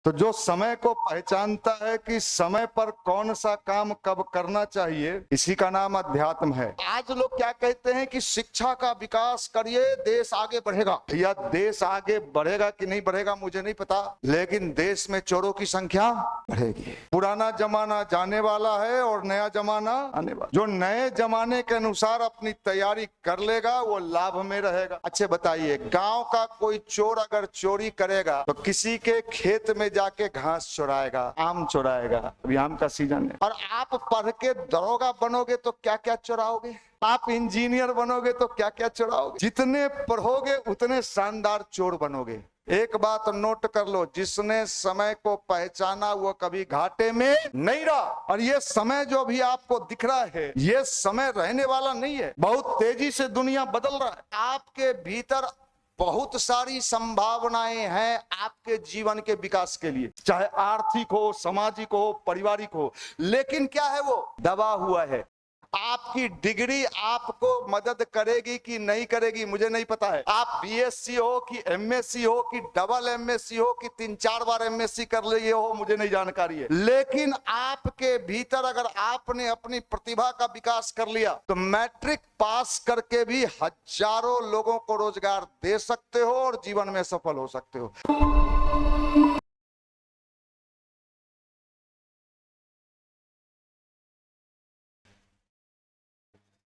तो जो समय को पहचानता है कि समय पर कौन सा काम कब करना चाहिए, इसी का नाम अध्यात्म है। आज लोग क्या कहते हैं कि शिक्षा का विकास करिए, देश आगे बढ़ेगा। भैया देश आगे बढ़ेगा कि नहीं बढ़ेगा मुझे नहीं पता, लेकिन देश में चोरों की संख्या बढ़ेगी। पुराना जमाना जाने वाला है और नया जमाना आने वाला। जो नए जमाने के अनुसार अपनी तैयारी कर लेगा वो लाभ में रहेगा। अच्छे बताइए, गांव का कोई चोर अगर चोरी करेगा तो किसी के खेत में जाके घास चुराएगा, आम चुराएगा। अभी आम का सीजन है। और आप पढ़ के दरोगा बनोगे तो क्या क्या चुराओगे, आप इंजीनियर बनोगे तो क्या क्या चुराओगे। जितने पढ़ोगे उतने शानदार चोर बनोगे। एक बात नोट कर लो, जिसने समय को पहचाना वो कभी घाटे में नहीं रहा। और ये समय जो भी आपको दिख रहा है, ये समय रहने वाला नहीं है। बहुत तेजी से दुनिया बदल रहा है। आपके भीतर बहुत सारी संभावनाएं हैं आपके जीवन के विकास के लिए, चाहे आर्थिक हो, सामाजिक हो, पारिवारिक हो। लेकिन क्या है, वो दबा हुआ है। आपकी डिग्री आपको मदद करेगी कि नहीं करेगी मुझे नहीं पता है। आप बीएससी हो कि एमएससी हो कि डबल एमएससी हो कि 3-4 बार एमएससी कर लिए हो, मुझे नहीं जानकारी है। लेकिन आपके भीतर अगर आपने अपनी प्रतिभा का विकास कर लिया तो मैट्रिक पास करके भी हजारों लोगों को रोजगार दे सकते हो और जीवन में सफल हो सकते हो।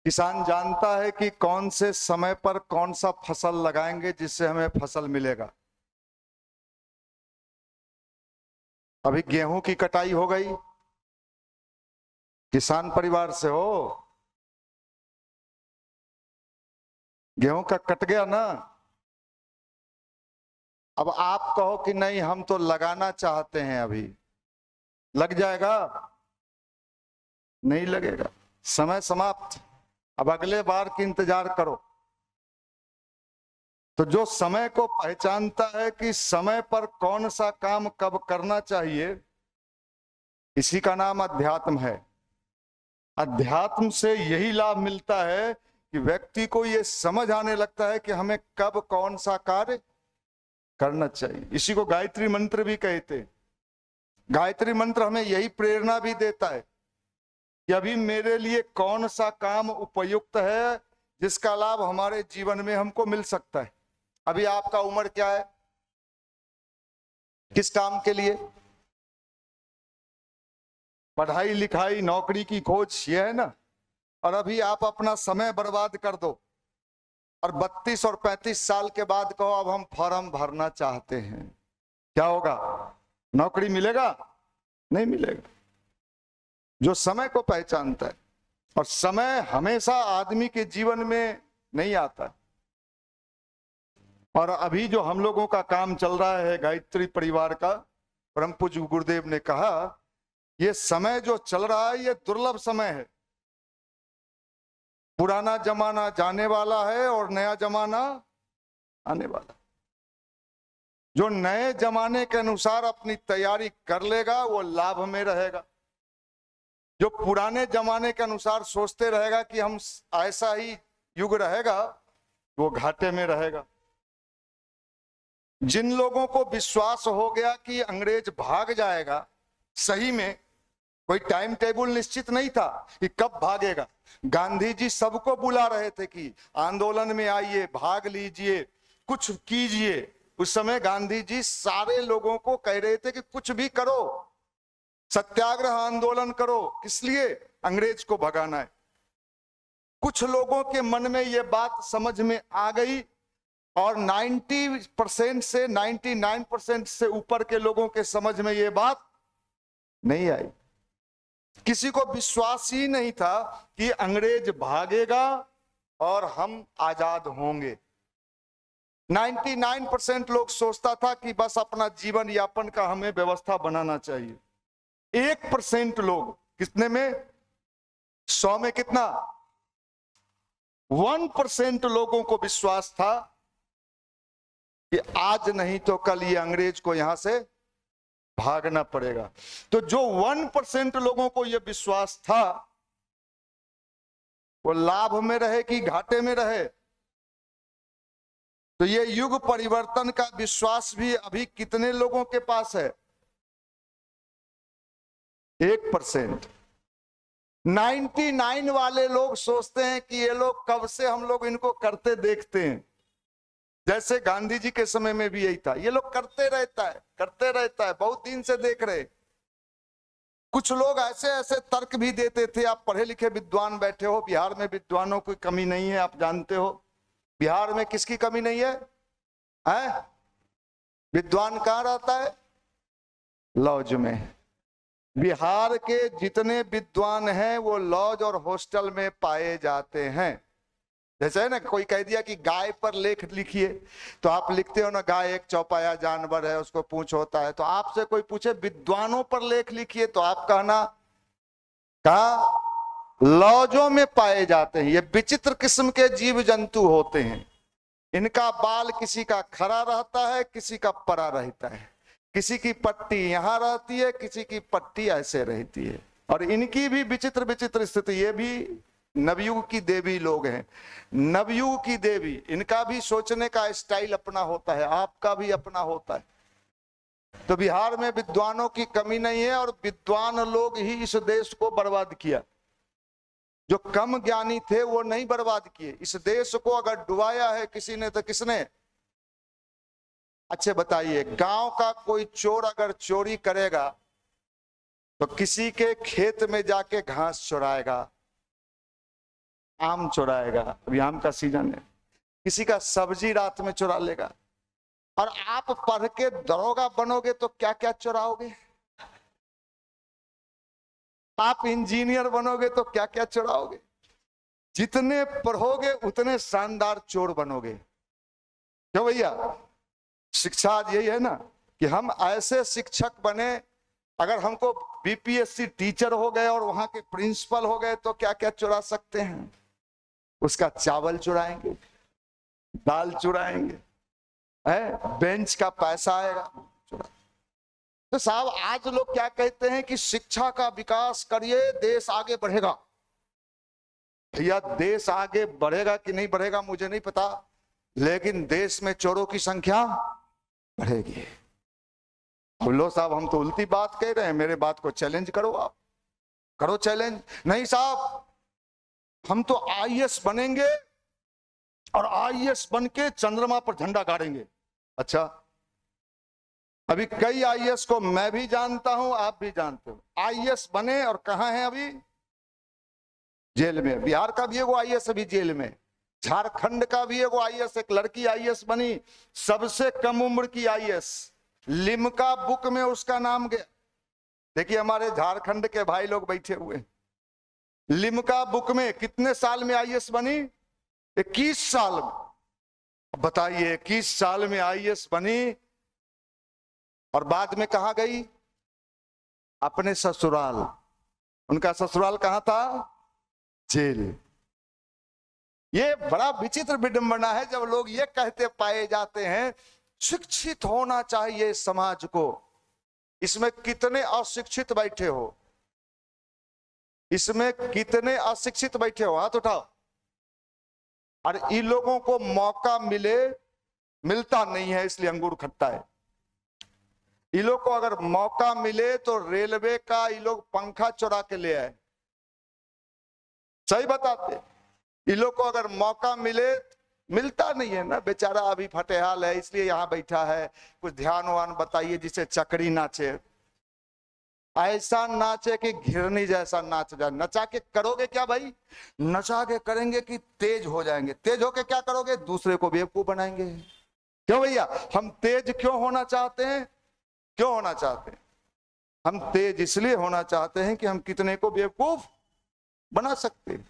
किसान जानता है कि कौन से समय पर कौन सा फसल लगाएंगे जिससे हमें फसल मिलेगा। अभी गेहूं की कटाई हो गई, किसान परिवार से हो, गेहूं का कट गया ना। अब आप कहो कि नहीं हम तो लगाना चाहते हैं, अभी लग जाएगा? नहीं लगेगा, समय समाप्त। अब अगले बार की इंतजार करो। तो जो समय को पहचानता है कि समय पर कौन सा काम कब करना चाहिए, इसी का नाम अध्यात्म है। अध्यात्म से यही लाभ मिलता है कि व्यक्ति को यह समझ आने लगता है कि हमें कब कौन सा कार्य करना चाहिए। इसी को गायत्री मंत्र भी कहते हैं। गायत्री मंत्र हमें यही प्रेरणा भी देता है कि अभी मेरे लिए कौन सा काम उपयुक्त है जिसका लाभ हमारे जीवन में हमको मिल सकता है। अभी आपका उम्र क्या है, किस काम के लिए? पढ़ाई लिखाई, नौकरी की खोज, ये है ना। और अभी आप अपना समय बर्बाद कर दो और 32 और 35 साल के बाद कहो अब हम फॉर्म भरना चाहते हैं, क्या होगा? नौकरी मिलेगा? नहीं मिलेगा। जो समय को पहचानता है, और समय हमेशा आदमी के जीवन में नहीं आता। और अभी जो हम लोगों का काम चल रहा है गायत्री परिवार का, परम पूज्य गुरुदेव ने कहा ये समय जो चल रहा है ये दुर्लभ समय है। पुराना जमाना जाने वाला है और नया जमाना आने वाला। जो नए जमाने के अनुसार अपनी तैयारी कर लेगा वो लाभ में रहेगा। जो पुराने जमाने के अनुसार सोचते रहेगा कि हम ऐसा ही युग रहेगा, वो घाटे में रहेगा। जिन लोगों को विश्वास हो गया कि अंग्रेज भाग जाएगा, सही में कोई टाइम टेबल निश्चित नहीं था कि कब भागेगा। गांधी जी सबको बुला रहे थे कि आंदोलन में आइए, भाग लीजिए, कुछ कीजिए। उस समय गांधी जी सारे लोगों को कह रहे थे कि कुछ भी करो, सत्याग्रह आंदोलन करो। किस लिए? अंग्रेज को भगाना है। कुछ लोगों के मन में यह बात समझ में आ गई और 90% से 99% से ऊपर के लोगों के समझ में यह बात नहीं आई। किसी को विश्वास ही नहीं था कि अंग्रेज भागेगा और हम आजाद होंगे। 99% लोग सोचता था कि बस अपना जीवन यापन का हमें व्यवस्था बनाना चाहिए। 1% लोग, कितने में? 100 में कितना? 1% लोगों को विश्वास था कि आज नहीं तो कल ये अंग्रेज को यहां से भागना पड़ेगा। तो जो 1% लोगों को यह विश्वास था वो लाभ में रहे कि घाटे में रहे? तो ये युग परिवर्तन का विश्वास भी अभी कितने लोगों के पास है? 1%। 99 वाले लोग सोचते हैं कि ये लोग कब से हम लोग इनको करते देखते हैं। जैसे गांधी जी के समय में भी यही था, ये लोग करते रहता है, बहुत दिन से देख रहे। कुछ लोग ऐसे ऐसे तर्क भी देते थे, आप पढ़े लिखे विद्वान बैठे हो, बिहार में विद्वानों की कमी नहीं है, आप जानते हो। बिहार में किसकी कमी नहीं है, हैं? विद्वान कहाँ रहता है, लॉज में। बिहार के जितने विद्वान हैं वो लॉज और हॉस्टल में पाए जाते हैं। जैसे है ना, कोई कह दिया कि गाय पर लेख लिखिए, तो आप लिखते हो ना, गाय एक चौपाया जानवर है, उसको पूंछ होता है। तो आपसे कोई पूछे विद्वानों पर लेख लिखिए, तो आप कहना लॉजों में पाए जाते हैं। ये विचित्र किस्म के जीव जंतु होते हैं। इनका बाल किसी का खड़ा रहता है, किसी का परा रहता है, किसी की पट्टी यहां रहती है, किसी की पट्टी ऐसे रहती है। और इनकी भी विचित्र विचित्र स्थिति। ये भी नवयुग की देवी लोग हैं, नवयुग की देवी। इनका भी सोचने का स्टाइल अपना होता है, आपका भी अपना होता है। तो बिहार में विद्वानों की कमी नहीं है, और विद्वान लोग ही इस देश को बर्बाद किया। जो कम ज्ञानी थे वो नहीं बर्बाद किए। इस देश को अगर डुबाया है किसी ने, तो किसने? अच्छे बताइए, गांव का कोई चोर अगर चोरी करेगा तो किसी के खेत में जाके घास चुराएगा, आम चुराएगा, अभी आम का सीजन है, किसी का सब्जी रात में चुरा लेगा। और आप पढ़ के दरोगा बनोगे तो क्या क्या चुराओगे? आप इंजीनियर बनोगे तो क्या क्या चुराओगे? जितने पढ़ोगे उतने शानदार चोर बनोगे। क्यों भैया? शिक्षा आज यही है ना कि हम ऐसे शिक्षक बने। अगर हमको बीपीएससी टीचर हो गए और वहां के प्रिंसिपल हो गए तो क्या क्या चुरा सकते हैं? उसका चावल चुराएंगे, दाल चुराएंगे, है, बेंच का पैसा आएगा। तो साहब, आज लोग क्या कहते हैं कि शिक्षा का विकास करिए, देश आगे बढ़ेगा। भैया, देश आगे बढ़ेगा कि नहीं बढ़ेगा मुझे नहीं पता, लेकिन देश में चोरों की संख्या बढ़ेगी। लो साहब, हम तो उल्टी बात कह रहे हैं, मेरे बात को चैलेंज करो, आप करो चैलेंज। नहीं साहब, हम तो आईएएस बनेंगे और आईएएस बन के चंद्रमा पर झंडा गाड़ेंगे। अच्छा, अभी कई आईएएस को मैं भी जानता हूं, आप भी जानते हो। आईएएस बने और कहां हैं अभी? जेल में। बिहार का भी एगो आईएएस अभी जेल में, झारखंड का भी एगो आईएएस, एक लड़की आईएएस बनी, सबसे कम उम्र की आईएएस, लिम्का बुक में उसका नाम गया। देखिए, हमारे झारखंड के भाई लोग बैठे हुए, लिम्का बुक में कितने साल में आईएएस बनी? 21 साल में। बताइए, 21 साल में आईएएस बनी और बाद में कहां गई? अपने ससुराल। उनका ससुराल कहां था? जेल। ये बड़ा विचित्र विडंबना है जब लोग ये कहते पाए जाते हैं शिक्षित होना चाहिए समाज को। इसमें कितने अशिक्षित बैठे हो? इसमें कितने अशिक्षित बैठे हो? हाथ उठाओ। और इन लोगों को मौका मिलता नहीं है, इसलिए अंगूर खट्टा है। इन लोग को अगर मौका मिले तो रेलवे का ये लोग पंखा चुरा के ले आए। सही बताते। इन लोग को अगर मौका मिलता नहीं है ना, बेचारा अभी फटेहाल है, इसलिए यहां बैठा है। कुछ ध्यान वान बताइए जिसे चक्री नाचे, ऐसा नाचे कि घिरनी जैसा नाच जाए। नचा के करोगे क्या भाई? नचा के करेंगे कि तेज हो जाएंगे। तेज होके क्या करोगे? दूसरे को बेवकूफ बनाएंगे। क्यों भैया? हम तेज क्यों होना चाहते हैं? क्यों होना चाहते हैं? हम तेज इसलिए होना चाहते हैं कि हम कितने को बेवकूफ बना सकते हैं।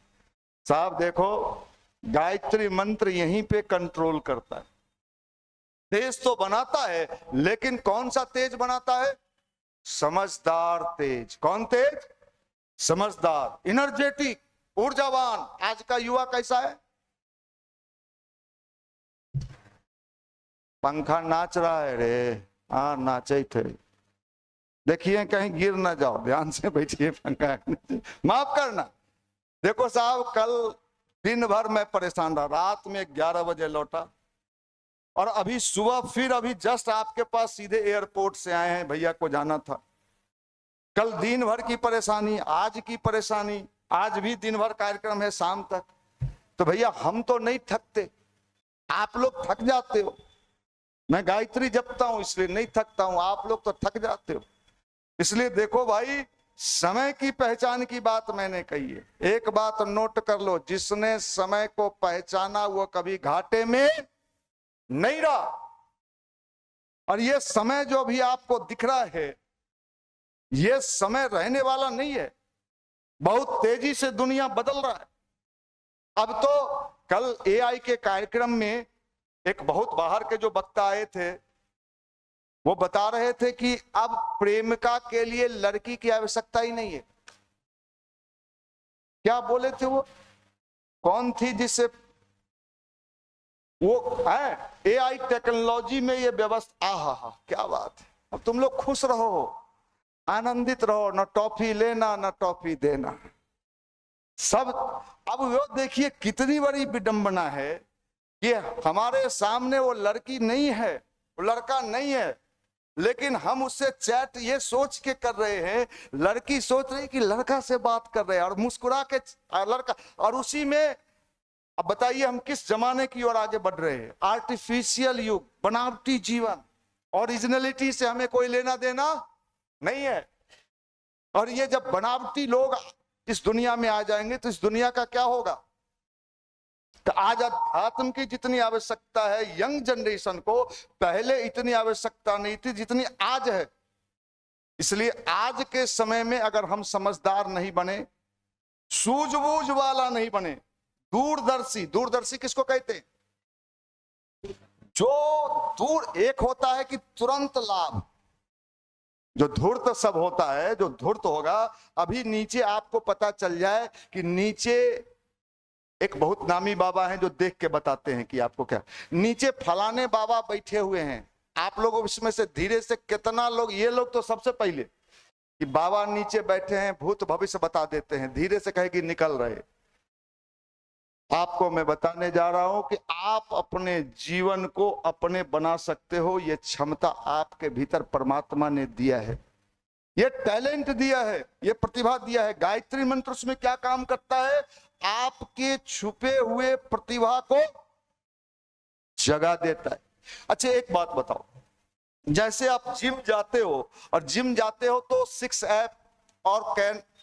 साहब देखो, गायत्री मंत्र यहीं पे कंट्रोल करता है। तेज तो बनाता है, लेकिन कौन सा तेज बनाता है? समझदार तेज। कौन तेज? समझदार, एनर्जेटिक, ऊर्जावान। आज का युवा कैसा है? पंखा नाच रहा है रे। हाँ, नाचे थे। देखिए कहीं गिर ना जाओ, ध्यान से बैठिए। पंखा माफ करना। देखो साहब, कल दिन भर मैं परेशान रहा, रात में 11 बजे लौटा और अभी सुबह फिर अभी जस्ट आपके पास सीधे एयरपोर्ट से आए हैं, भैया को जाना था। कल दिन भर की परेशानी, आज की परेशानी, आज भी दिन भर कार्यक्रम है शाम तक। तो भैया हम तो नहीं थकते, आप लोग थक जाते हो। मैं गायत्री जपता हूं इसलिए नहीं थकता हूं, आप लोग तो थक जाते हो। इसलिए देखो भाई, समय की पहचान की बात मैंने कही है। एक बात नोट कर लो, जिसने समय को पहचाना वो कभी घाटे में नहीं रहा। और ये समय जो भी आपको दिख रहा है, ये समय रहने वाला नहीं है। बहुत तेजी से दुनिया बदल रहा है। अब तो कल एआई के कार्यक्रम में एक बहुत बाहर के जो वक्ता आए थे, वो बता रहे थे कि अब प्रेमिका के लिए लड़की की आवश्यकता ही नहीं है। क्या बोले थे वो? कौन थी जिससे वो है? एआई टेक्नोलॉजी में ये व्यवस्था, आहा क्या बात है। अब तुम लोग खुश रहो, आनंदित रहो, न टॉफी लेना न टॉफी देना, सब। अब वो देखिए कितनी बड़ी विडंबना है, ये हमारे सामने वो लड़की नहीं है, वो लड़का नहीं है, लेकिन हम उससे चैट ये सोच के कर रहे हैं, लड़की सोच रही कि लड़का से बात कर रहे हैं और मुस्कुरा के लड़का। और उसी में अब बताइए हम किस जमाने की ओर आगे बढ़ रहे हैं? आर्टिफिशियल युग, बनावटी जीवन। ओरिजिनलिटी से हमें कोई लेना देना नहीं है। और ये जब बनावटी लोग इस दुनिया में आ जाएंगे तो इस दुनिया का क्या होगा? तो आज अध्यात्म की जितनी आवश्यकता है यंग जनरेशन को, पहले इतनी आवश्यकता नहीं थी जितनी आज है। इसलिए आज के समय में अगर हम समझदार नहीं बने, सूझबूझ वाला नहीं बने, दूरदर्शी, दूरदर्शी किसको कहते हैं? जो दूर, एक होता है कि तुरंत लाभ, जो धूर्त सब होता है, जो धूर्त होगा। अभी नीचे आपको पता चल जाए कि नीचे एक बहुत नामी बाबा हैं जो देख के बताते हैं कि आपको क्या, नीचे फलाने बाबा बैठे हुए हैं। आप लोग इसमें से धीरे से कितना लोग, ये लोग तो सबसे पहले कि बाबा नीचे बैठे हैं, भूत भविष्य बता देते हैं, धीरे से कहे कि निकल रहे। आपको मैं बताने जा रहा हूं कि आप अपने जीवन को अपने बना सकते हो। ये क्षमता आपके भीतर परमात्मा ने दिया है, ये टैलेंट दिया है, ये प्रतिभा दिया है। गायत्री मंत्र उसमें क्या काम करता है? आपके छुपे हुए प्रतिभा को जगा देता है। अच्छा एक बात बताओ, जैसे आप जिम जाते हो, और जिम जाते हो तो 6 ऐप और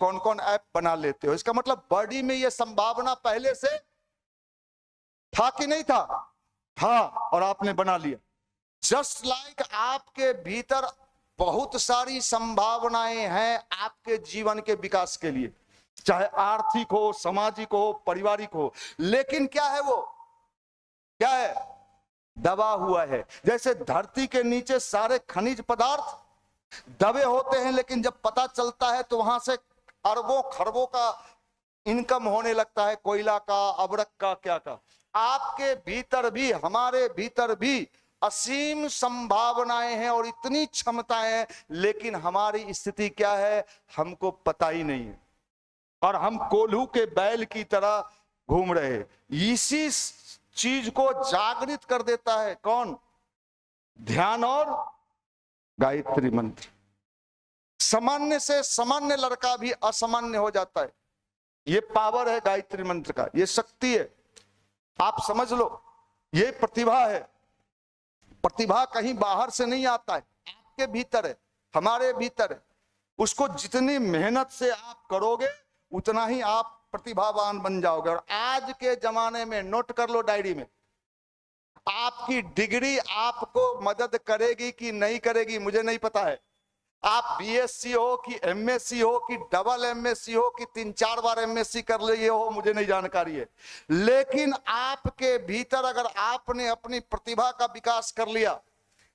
कौन कौन ऐप बना लेते हो। इसका मतलब बॉडी में ये संभावना पहले से था कि नहीं था? था, और आपने बना लिया। जस्ट लाइक आपके भीतर बहुत सारी संभावनाएं हैं आपके जीवन के विकास के लिए, चाहे आर्थिक हो, सामाजिक हो, पारिवारिक हो। लेकिन क्या है वो? क्या है? दबा हुआ है। जैसे धरती के नीचे सारे खनिज पदार्थ दबे होते हैं, लेकिन जब पता चलता है तो वहां से अरबों खरबों का इनकम होने लगता है, कोयला का, अबरक का, क्या का। आपके भीतर भी, हमारे भीतर भी असीम संभावनाएं हैं और इतनी क्षमताएं हैं, लेकिन हमारी स्थिति क्या है हमको पता ही नहीं है, और हम कोल्हू के बैल की तरह घूम रहे हैं। इसी चीज को जागृत कर देता है कौन? ध्यान और गायत्री मंत्र। सामान्य से सामान्य लड़का भी असामान्य हो जाता है। ये पावर है गायत्री मंत्र का, ये शक्ति है, आप समझ लो। ये प्रतिभा है। प्रतिभा कहीं बाहर से नहीं आता है, आपके भीतर है, हमारे भीतर है। उसको जितनी मेहनत से आप करोगे उतना ही आप प्रतिभावान बन जाओगे। और आज के जमाने में, नोट कर लो डायरी में, आपकी डिग्री आपको मदद करेगी कि नहीं करेगी मुझे नहीं पता है। आप बीएससी हो कि एमएससी हो कि डबल एमएससी हो कि 3-4 बार एमएससी कर लिए हो, मुझे नहीं जानकारी है। लेकिन आपके भीतर अगर आपने अपनी प्रतिभा का विकास कर लिया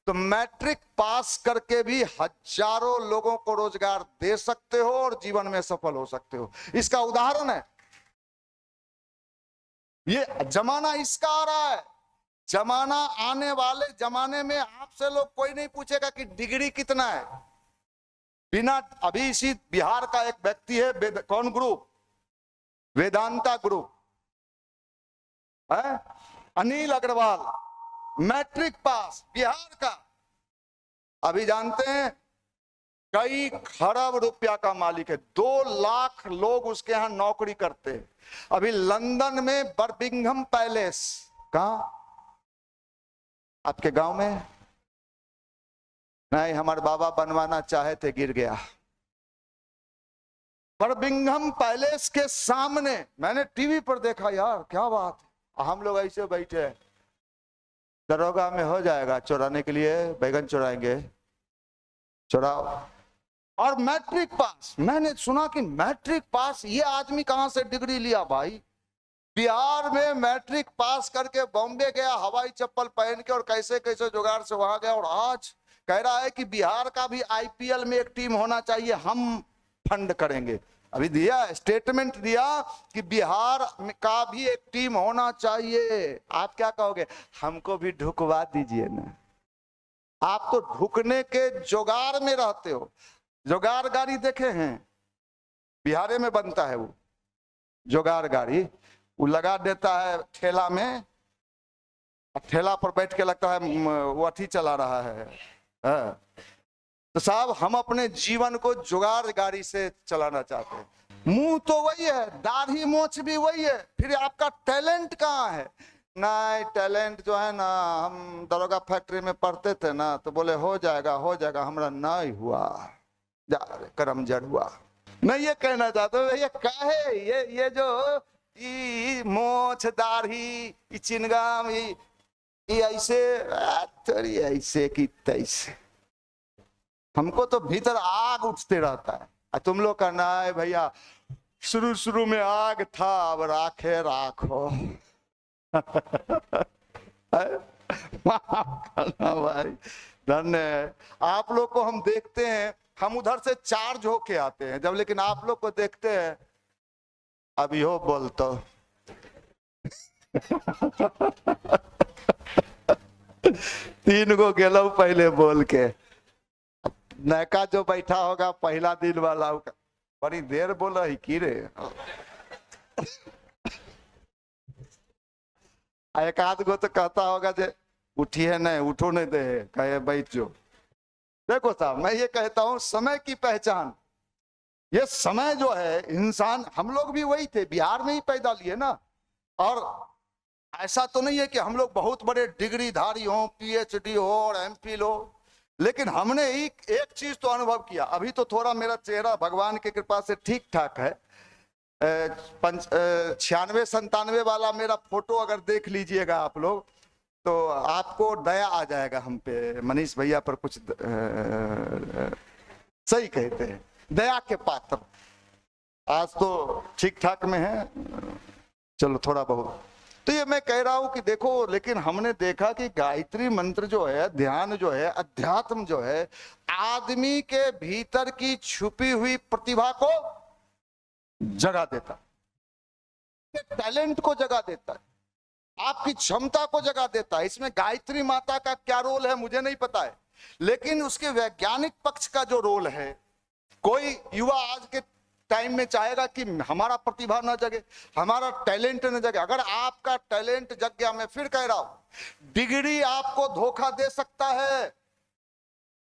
तो मैट्रिक पास करके भी हजारों लोगों को रोजगार दे सकते हो और जीवन में सफल हो सकते हो। इसका उदाहरण है, ये जमाना इसका आ रहा है। जमाना आने वाले जमाने में आपसे लोग कोई नहीं पूछेगा कि डिग्री कितना है। बिना, अभी इसी बिहार का एक व्यक्ति है, कौन ग्रुप? वेदांता ग्रुप है, अनिल अग्रवाल, मैट्रिक पास, बिहार का। अभी जानते हैं कई खरब रुपया का मालिक है, 2 लाख लोग उसके यहां नौकरी करते हैं। अभी लंदन में बर्मिंघम पैलेस, कहा आपके गांव में नहीं, हमारे बाबा बनवाना चाहे थे, गिर गया। बर्मिंघम पैलेस के सामने मैंने टीवी पर देखा, यार क्या बात है, हम लोग ऐसे बैठे, दरोगा में हो जाएगा चुराने के लिए, बैगन चुराएंगे, चुराओ। और मैट्रिक पास, मैंने सुना कि मैट्रिक पास, ये आदमी कहां से डिग्री लिया भाई? बिहार में मैट्रिक पास करके बॉम्बे गया हवाई चप्पल पहन के, और कैसे कैसे जुगाड़ से वहां गया, और आज कह रहा है कि बिहार का भी आईपीएल में एक टीम होना चाहिए, हम फंड करेंगे। अभी दिया स्टेटमेंट दिया कि बिहार का भी एक टीम होना चाहिए। आप क्या कहोगे? हमको भी ढुकवा दीजिए ना। आप तो ढुकने के जुगाड़ में रहते हो। जुगाड़ गाड़ी देखे हैं? बिहार में बनता है वो जुगाड़ गाड़ी, वो लगा देता है ठेला में, ठेला पर बैठ के लगता है वो अथी चला रहा है। तो साहब हम अपने जीवन को जुगाड़ गाड़ी से चलाना चाहते हैं। मुंह तो वही है, दाढ़ी मोछ भी वही है, फिर आपका टैलेंट कहाँ है? नहीं, टैलेंट जो है ना, हम दरोगा फैक्ट्री में पढ़ते थे ना, तो बोले हो जाएगा हो जाएगा, हमारा नहीं हुआ, जा करम जड़ हुआ। मैं ये कहना चाहता हूँ, ये काहे ये जो मोछ दाढ़ी चिनगाम ये ऐसे थोड़ी ऐसे की तैसे, हमको तो भीतर आग उठते रहता है। तुम लोग का ना है भैया, शुरू में आग था, अब राखे राखो। भाई धन्य आप लोग को हम देखते हैं, हम उधर से चार्ज होके आते हैं जब, लेकिन आप लोग को देखते हैं अभी हो बोल तो। तीन गो गेलो पहले बोल के, नैका जो बैठा होगा पहला दिन वाला होगा, बड़ी देर बोला ही की रे। एक आध गो तो कहता होगा जे उठिए नहीं, उठो नहीं दे, कहे बैठ जो। देखो साहब, मैं ये कहता हूं समय की पहचान, ये समय जो है, इंसान, हम लोग भी वही थे, बिहार में ही पैदा लिए ना। और ऐसा तो नहीं है कि हम लोग बहुत बड़े डिग्रीधारी हो, पीएचडी हो और एमफिल हो, लेकिन हमने एक चीज तो अनुभव किया। अभी तो थोड़ा मेरा चेहरा भगवान की कृपा से ठीक ठाक है। 96-97 वाला मेरा फोटो अगर देख लीजिएगा आप लोग, तो आपको दया आ जाएगा हम पे। मनीष भैया पर कुछ सही कहते हैं, दया के पात्र। आज तो ठीक ठाक में है, चलो थोड़ा बहुत। तो ये मैं कह रहा हूं कि देखो, लेकिन हमने देखा कि गायत्री मंत्र जो है, ध्यान जो है, अध्यात्म जो है, आदमी के भीतर की छुपी हुई प्रतिभा को जगा देता है, टैलेंट को जगा देता है, आपकी क्षमता को जगा देता है। इसमें गायत्री माता का क्या रोल है मुझे नहीं पता है, लेकिन उसके वैज्ञानिक पक्ष का जो रोल है, कोई युवा आज के टाइम में चाहेगा कि हमारा प्रतिभा न जगे, हमारा टैलेंट न जगे। अगर आपका टैलेंट जग गया, मैं फिर कह रहा हूं, डिग्री आपको धोखा दे सकता है,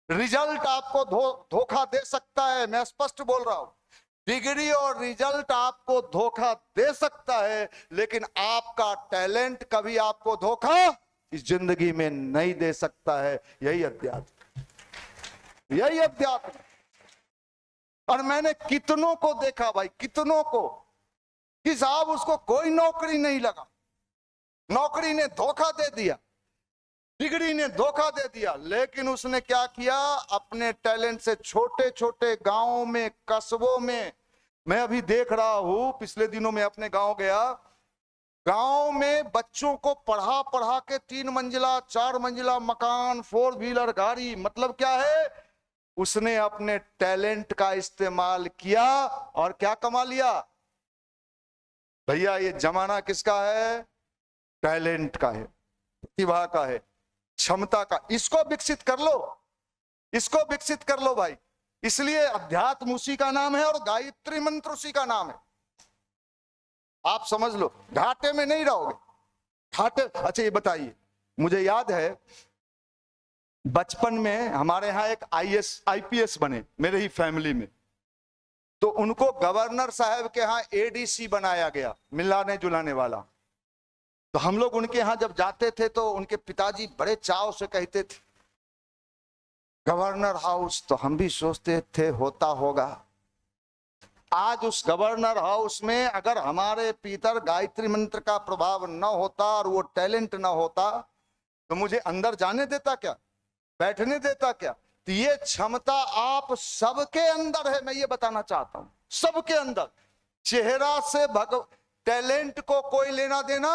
रिजल्ट आपको धोखा दे सकता है, मैं स्पष्ट बोल रहा हूं। डिग्री और रिजल्ट आपको धोखा दे सकता है, लेकिन आपका टैलेंट कभी आपको धोखा इस जिंदगी में नहीं दे सकता है। यही अध्यात्म, यही अध्यात्म। और मैंने कितनों को देखा भाई, कितनों को, कि साहब उसको कोई नौकरी नहीं लगा, नौकरी ने धोखा दे दिया, डिग्री ने धोखा दे दिया, लेकिन उसने क्या किया, अपने टैलेंट से छोटे छोटे गांवों में, कस्बों में, मैं अभी देख रहा हूं, पिछले दिनों में अपने गांव गया, गांव में बच्चों को पढ़ा पढ़ा के 3 मंजिला 4 मंजिला मकान, 4 व्हीलर गाड़ी, मतलब क्या है, उसने अपने टैलेंट का इस्तेमाल किया और क्या कमा लिया। भैया ये जमाना किसका है? टैलेंट का है, प्रतिभा का है, क्षमता का। इसको विकसित कर लो, इसको विकसित कर लो भाई। इसलिए अध्यात्म उसी का नाम है और गायत्री मंत्र उसी का नाम है। आप समझ लो, घाटे में नहीं रहोगे, घाटे। अच्छा ये बताइए, मुझे याद है बचपन में हमारे यहाँ एक आईपीएस बने मेरे ही फैमिली में, तो उनको गवर्नर साहब के यहाँ एडीसी बनाया गया, मिलाने जुलाने वाला। तो हम लोग उनके यहाँ जब जाते थे तो उनके पिताजी बड़े चाव से कहते थे गवर्नर हाउस, तो हम भी सोचते थे होता होगा। आज उस गवर्नर हाउस में अगर हमारे भीतर गायत्री मंत्र का प्रभाव न होता और वो टैलेंट न होता तो मुझे अंदर जाने देता क्या, बैठने देता क्या? तो ये क्षमता आप सबके अंदर है, मैं ये बताना चाहता हूं, सबके अंदर। चेहरा से टैलेंट को कोई लेना देना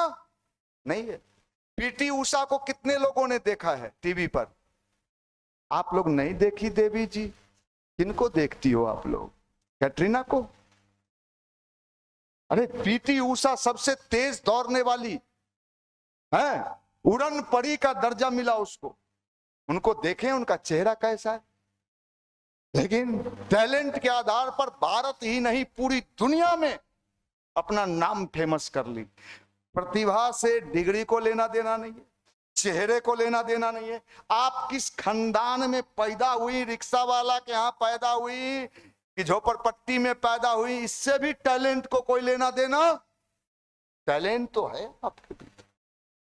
नहीं है। पीटी उषा को कितने लोगों ने देखा है टीवी पर? आप लोग नहीं देखी देवी जी? किनको देखती हो आप लोग? कैटरीना को? अरे पीटी उषा सबसे तेज दौड़ने वाली है, उड़न परी का दर्जा मिला उसको। उनको देखें उनका चेहरा कैसा है, लेकिन टैलेंट के आधार पर भारत ही नहीं पूरी दुनिया में अपना नाम फेमस कर ली। प्रतिभा से डिग्री को लेना देना नहीं है, चेहरे को लेना देना नहीं है। आप किस खानदान में पैदा हुई, रिक्शा वाला के यहाँ पैदा हुई कि झोपड़पट्टी में पैदा हुई, इससे भी टैलेंट को कोई लेना देना। टैलेंट तो है आपके भीतर,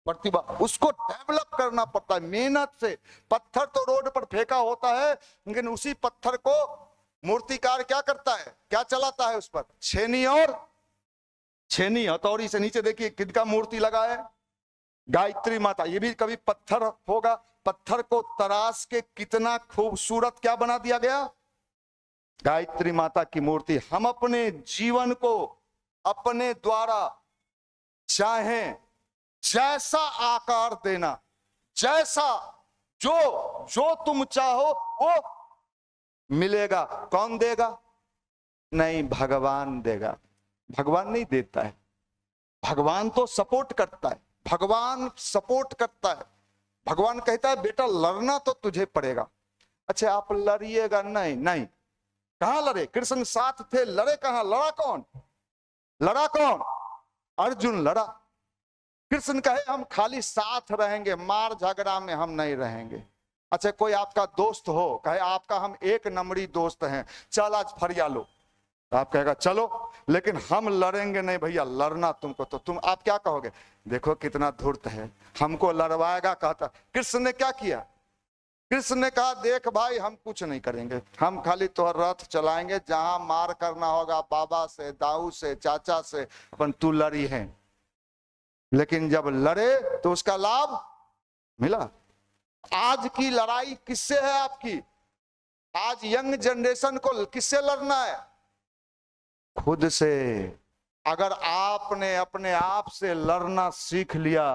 प्रतिभा, उसको डेवलप करना पड़ता है मेहनत से। पत्थर तो रोड पर फेंका होता है, लेकिन उसी पत्थर को मूर्तिकार क्या करता है, क्या चलाता है उस पर? छेनी और छेनी, हथौड़ी से। नीचे देखिए किनका मूर्ति लगा है, गायत्री माता। ये भी कभी पत्थर होगा, पत्थर को तराश के कितना खूबसूरत क्या बना दिया गया, गायत्री माता की मूर्ति। हम अपने जीवन को अपने द्वारा चाहें जैसा आकार देना, जैसा जो तुम चाहो वो मिलेगा। कौन देगा? नहीं, भगवान देगा। भगवान नहीं देता है, भगवान तो सपोर्ट करता है, भगवान सपोर्ट करता है। भगवान कहता है बेटा लड़ना तो तुझे पड़ेगा। अच्छा आप लड़िएगा? नहीं नहीं। कहां लड़े? कृष्ण साथ थे, लड़े कहां? लड़ा कौन? लड़ा कौन? अर्जुन लड़ा। कृष्ण कहे हम खाली साथ रहेंगे, मार झगड़ा में हम नहीं रहेंगे। अच्छा कोई आपका दोस्त हो, कहे आपका हम एक नंबरी दोस्त हैं, चल आज फरिया लो, आप कहेगा चलो, लेकिन हम लड़ेंगे नहीं भैया, लड़ना तुमको। तो तुम आप क्या कहोगे? देखो कितना धूर्त है, हमको लड़वाएगा कहता। कृष्ण ने क्या किया? कृष्ण ने कहा देख भाई हम कुछ नहीं करेंगे, हम खाली तो रथ चलाएंगे, जहां मार करना होगा बाबा से, दाऊ से, चाचा से, अपन तू लड़ी है। लेकिन जब लड़े तो उसका लाभ मिला। आज की लड़ाई किससे है आपकी? आज यंग जनरेशन को किससे लड़ना है? खुद से। अगर आपने अपने आप से लड़ना सीख लिया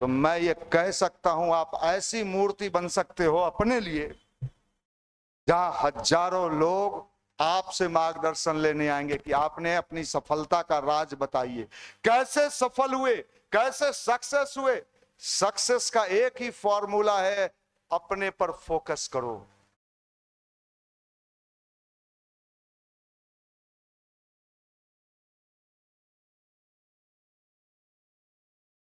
तो मैं ये कह सकता हूं आप ऐसी मूर्ति बन सकते हो अपने लिए, जहां हजारों लोग आपसे मार्गदर्शन लेने आएंगे कि आपने अपनी सफलता का राज बताइए, कैसे सफल हुए, कैसे सक्सेस हुए। सक्सेस का एक ही फॉर्मूला है, अपने पर फोकस करो।